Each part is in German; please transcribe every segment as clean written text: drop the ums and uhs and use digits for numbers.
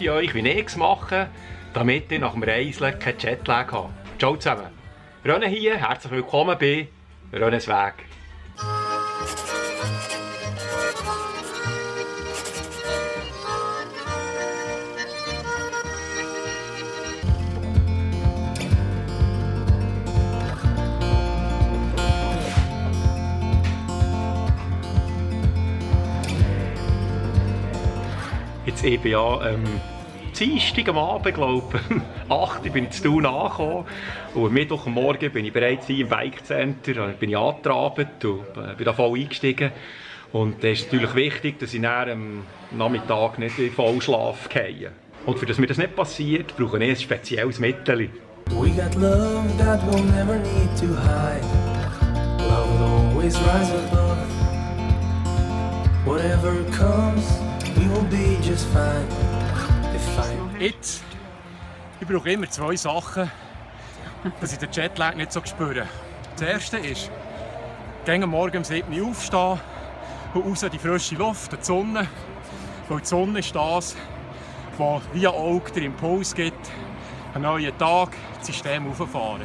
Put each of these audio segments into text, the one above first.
ich euch, wie ich es mache, damit ihr nach dem Reisen keinen Jetlag habt. Ciao zusammen. René hier, herzlich willkommen bei Renés Weg. Jetzt eben ja Dienstag am Abend, glaube ich, 8 Uhr bin ich zu Thun angekommen und am Mittwochmorgen bin ich bereits hier im Bike Center, bin ich angetrabt und bin da voll eingestiegen. Und es ist natürlich wichtig, dass ich am Nachmittag nicht in Vollschlaf gehe. Und für das mir das nicht passiert, brauche ich ein spezielles Mittel. We got love that we'll never need to hide. Love will always rise above. Whatever comes, we will be just fine. Jetzt, ich brauche immer 2 Sachen, dass ich den Jetlag nicht so spüre. Das erste ist, am Morgen um 7 Uhr aufstehen und raus in die frische Luft, die Sonne. Weil die Sonne ist das, was wie ein Auge den Impuls gibt, einen neuen Tag, das System hochfahren.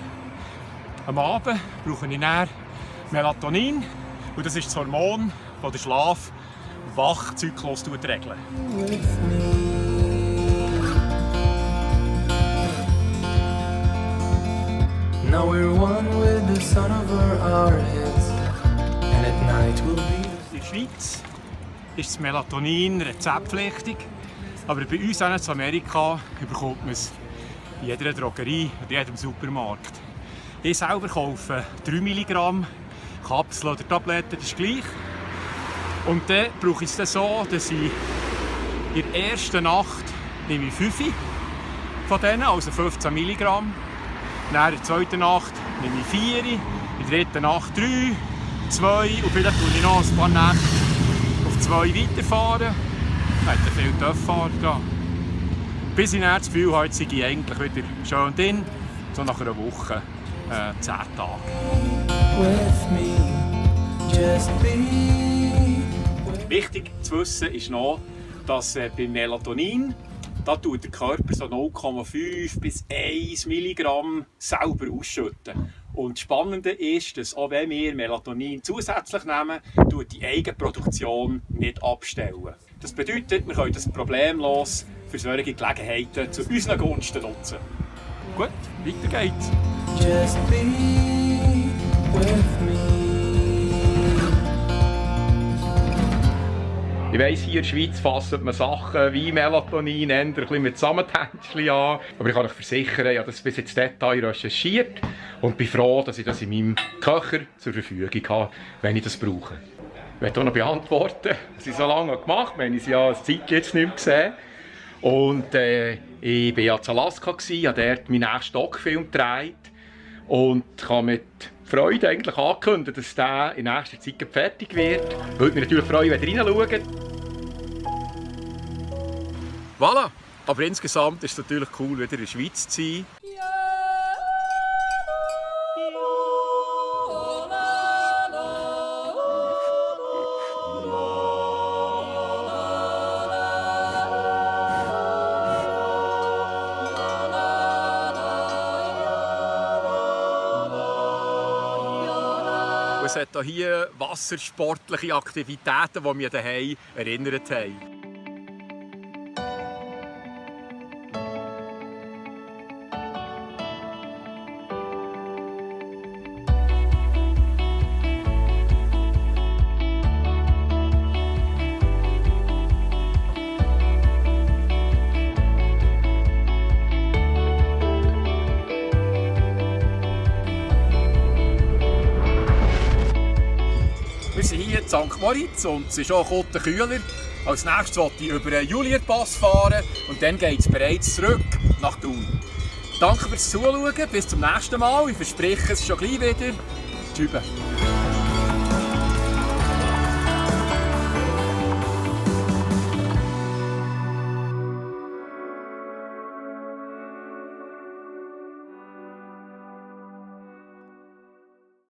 Am Abend brauche ich dann Melatonin und das ist das Hormon, das den Schlaf- und Wachzyklus regelt. Now we're one with the sun over our heads, and at night we'll be. In der Schweiz ist das Melatonin rezeptpflichtig, aber bei uns auch in Amerika bekommt man es in jeder Drogerie und in jedem Supermarkt. Ich selber kaufe 3 Milligramm Kapseln oder Tabletten, das ist gleich. Und dann brauche ich es dann so, dass ich in der ersten Nacht nehme ich 5 von denen, also 15 Milligramm. Dann in der zweiten Nacht nehme ich 4, in der dritten Nacht 3, 2 und vielleicht tue ich noch ein paar Nächte auf 2 weiterfahren. Ich hätte viel Töpffahrer da. Bis ich dann das Gefühl habe, jetzt sei ich eigentlich wieder schön drin, so nach einer Woche, 10 Tage. With me, just be. Wichtig zu wissen ist noch, dass bei Melatonin da tut der Körper so 0,5 bis 1 Milligramm selber ausschütten. Und das Spannende ist, dass auch wenn wir Melatonin zusätzlich nehmen, tut die Eigenproduktion nicht abstellen. Das bedeutet, wir können das problemlos für solche Gelegenheiten zu unseren Gunsten nutzen. Gut, weiter geht's. Just be with me. Ich weiss, hier in der Schweiz fasst man Sachen wie Melatonin eher ein bisschen mit Samethändchen an. Aber ich kann euch versichern, ich habe das bis ins Detail recherchiert und bin froh, dass ich das in meinem Köcher zur Verfügung habe, wenn ich das brauche. Ich möchte auch noch beantworten, was ich so lange gemacht habe. Wir haben uns ja eine Zeit jetzt nicht mehr gesehen. Und ich war ja in Alaska, habe dort meinen nächsten Stockfilm gedreht und habe mit Freude eigentlich angekündigt, dass der in nächster Zeit fertig wird. Ich würde mich natürlich freuen, wenn ihr reinschaut. Voilà! Aber insgesamt ist es natürlich cool, wieder in der Schweiz zu sein. Es hat hier wassersportliche Aktivitäten, die mich daheim erinnert haben. Wir sind hier in St. Moritz und es ist auch ein kühler. Als nächstes wollte ich über den Julierpass fahren und dann geht es bereits zurück nach Thun. Danke fürs Zuschauen, bis zum nächsten Mal. Ich verspreche es schon gleich wieder. Tschüss.